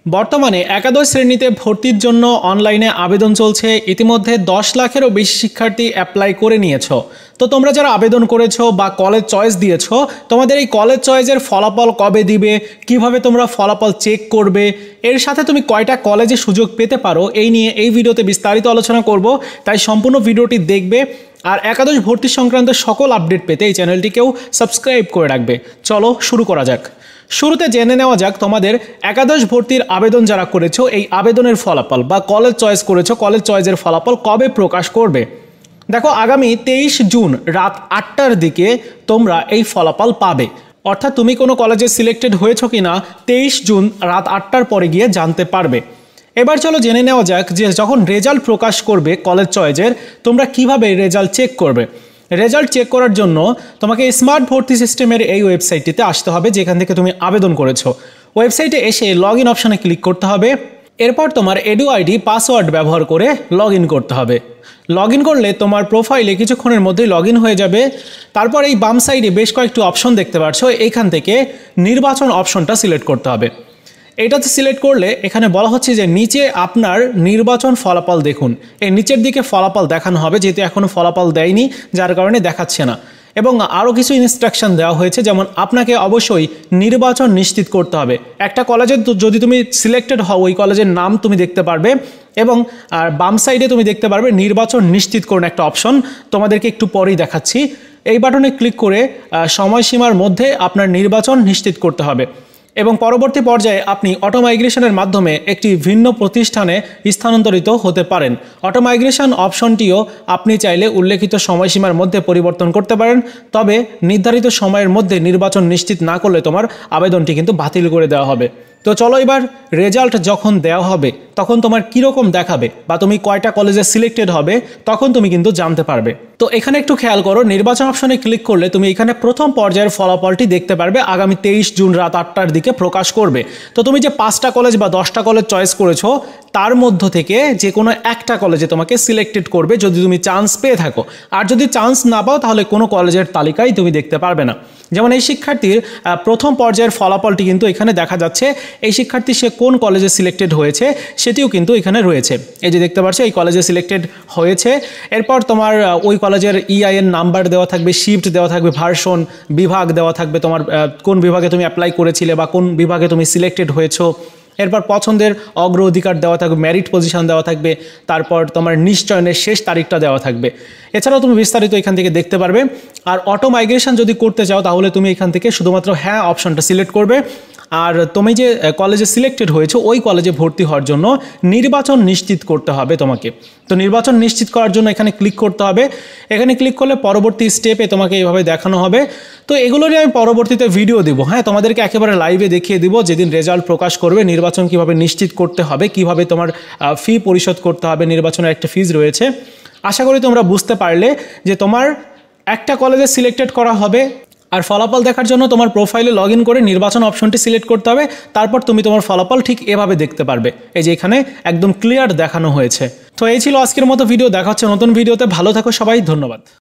বর্তমানে একাদশ শ্রেণীতে ভর্তির জন্য অনলাইনে আবেদন চলছে। ইতিমধ্যে 10 লাখেরও বেশি শিক্ষার্থী অ্যাপ্লাই করে নিয়েছো। তো তোমরা যারা আবেদন করেছো বা কলেজ চয়েস দিয়েছো, তোমাদের এই কলেজ চয়েসের ফলাফল কবে দিবে, কিভাবে তোমরা ফলাফল চেক করবে, এর সাথে তুমি কয়টা কলেজে সুযোগ পেতে পারো, এই নিয়ে এই ভিডিওতে বিস্তারিত আলোচনা করব। তাই সম্পূর্ণ ভিডিওটি দেখবে। আর একাদশ ভর্তি সংক্রান্ত সকল আপডেট পেতে এই চ্যানেলটিকেও সাবস্ক্রাইব করে রাখবে। চলো শুরু করা যাক। শুরুতে জেনে নেওয়া যাক তোমাদের একাদশ ভর্তির আবেদন যারা করেছো এই আবেদনের ফলাফল বা কলেজ চয়েস করেছো, কলেজ চয়েসের ফলাফল কবে প্রকাশ করবে। দেখো, আগামী 23 জুন রাত 8টার দিকে তোমরা এই ফলাফল পাবে। অর্থাৎ তুমি কোনো কলেজে সিলেক্টেড হয়েছো কিনা 23 জুন রাত 8টার পরে গিয়ে জানতে পারবে। এবার চলো জেনে নেওয়া যাক যে যখন রেজাল্ট প্রকাশ করবে কলেজ চয়েসের, তোমরা কিভাবে রেজাল্ট চেক করবে। রেজাল্ট চেক করার জন্য তোমাকে স্মার্ট ভর্তি সিস্টেমের এই ওয়েবসাইটটিতে আসতে হবে যেখান থেকে তুমি আবেদন করেছো। ওয়েবসাইটে এসে লগ ইন অপশানে ক্লিক করতে হবে। এরপর তোমার এডু আইডি পাসওয়ার্ড ব্যবহার করে লগ ইন করতে হবে। লগ ইন করলে তোমার প্রোফাইলে কিছুক্ষণের মধ্যেই লগ ইন হয়ে যাবে। তারপর এই বাম সাইডে বেশ কয়েকটি অপশন দেখতে পাচ্ছ, এইখান থেকে নির্বাচন অপশনটা সিলেক্ট করতে হবে। এটাতে সিলেক্ট করলে এখানে বলা হচ্ছে যে নিচে আপনার নির্বাচন ফলাফল দেখুন। এই নিচের দিকে ফলাফল দেখানো হবে, যেহেতু এখনও ফলাফল দেয়নি যার কারণে দেখাচ্ছে না। এবং আরও কিছু ইনস্ট্রাকশন দেওয়া হয়েছে, যেমন আপনাকে অবশ্যই নির্বাচন নিশ্চিত করতে হবে। একটা কলেজে যদি তুমি সিলেক্টেড হও, ওই কলেজের নাম তুমি দেখতে পারবে এবং আর বাম সাইডে তুমি দেখতে পারবে নির্বাচন নিশ্চিত করুন একটা অপশন, তোমাদেরকে একটু পরেই দেখাচ্ছি। এই বাটনে ক্লিক করে সময়সীমার মধ্যে আপনার নির্বাচন নিশ্চিত করতে হবে এবং পরবর্তী পর্যায়ে আপনি অটো মাইগ্রেশনের মাধ্যমে একটি ভিন্ন প্রতিষ্ঠানে স্থানান্তরিত হতে পারেন। অটো মাইগ্রেশন অপশনটিও আপনি চাইলে উল্লেখিত সময়সীমার মধ্যে পরিবর্তন করতে পারেন, তবে নির্ধারিত সময়ের মধ্যে নির্বাচন নিশ্চিত না করলে তোমার আবেদনটি কিন্তু বাতিল করে দেওয়া হবে। তো চলো এবার রেজাল্ট যখন দেওয়া হবে তখন তোমার কীরকম দেখাবে বা তুমি কয়টা কলেজে সিলেক্টেড হবে তখন তুমি কিন্তু জানতে পারবে। তো এখানে একটু খেয়াল করো, নির্বাচন অপশনে ক্লিক করলে তুমি এখানে প্রথম পর্যায়ের ফলাফলটি দেখতে পারবে। আগামী 23 জুন রাত 8টার দিকে প্রকাশ করবে। তো তুমি যে 5টা কলেজ বা 10টা কলেজ চয়েস করেছো তার মধ্য থেকে যে কোনো একটা কলেজে তোমাকে সিলেক্টেড করবে যদি তুমি চান্স পেয়ে থাকো। আর যদি চান্স না পাও তাহলে কোনো কলেজের তালিকায় তুমি দেখতে পারবে না। যেমন এই শিক্ষার্থীর প্রথম পর্যায়ের ফলাফলটি কিন্তু এখানে দেখা যাচ্ছে। এই শিক্ষার্থী সে কোন কলেজে সিলেক্টেড হয়েছে সেটিও কিন্তু এখানে রয়েছে। এই যে দেখতে পাচ্ছ এই কলেজে সিলেক্টেড হয়েছে। এরপর তোমার ওই কলেজের EIN নাম্বার দেওয়া থাকবে, শিফট দেওয়া থাকবে, ভার্সন, বিভাগ দেওয়া থাকবে, তোমার কোন বিভাগে তুমি অ্যাপ্লাই করেছিলে বা কোন বিভাগে তুমি সিলেক্টেড হয়েছো। এরপর পছন্দের অগ্রাধিকার দেওয়া থাকবে, মেরিট পজিশন দেওয়া থাকবে, তারপর তোমার নিশ্চয়নের শেষ তারিখটা দেওয়া থাকবে। এছাড়াও তুমি বিস্তারিত এখান থেকে দেখতে পারবে। আর অটো মাইগ্রেশন যদি করতে চাও তাহলে তুমি এখান থেকে শুধুমাত্র হ্যাঁ অপশনটা সিলেক্ট করবে। আর তুমি যে কলেজে সিলেক্টেড হয়েছো ওই কলেজে ভর্তি হওয়ার জন্য নির্বাচন নিশ্চিত করতে হবে তোমাকে। তো নির্বাচন নিশ্চিত করার জন্য এখানে ক্লিক করতে হবে। এখানে ক্লিক করলে পরবর্তী স্টেপে তোমাকে এইভাবে দেখানো হবে। তো এগুলো নিয়ে আমি পরবর্তীতে ভিডিও দিব। হ্যাঁ, তোমাদেরকে একেবারে লাইভে দেখিয়ে দিব যেদিন রেজাল্ট প্রকাশ করবে নির্বাচন কিভাবে নিশ্চিত করতে হবে, কিভাবে তোমার ফি পরিশোধ করতে হবে, নির্বাচনের একটা ফিজ রয়েছে। আশা করি তোমরা বুঝতে পারলে যে তোমার একটা কলেজে সিলেক্টেড করা হবে আর ফলাফল দেখার জন্য তোমার প্রোফাইলে লগ ইন করে নির্বাচন অপশনটি সিলেক্ট করতে হবে। তারপর তুমি তোমার ফলাফল ঠিক এভাবে দেখতে পারবে। এই যে এখানে একদম ক্লিয়ার দেখানো হয়েছে। তো এই ছিল আজকের মতো ভিডিও। দেখা হচ্ছে নতুন ভিডিওতে। ভালো থাকো সবাই, ধন্যবাদ।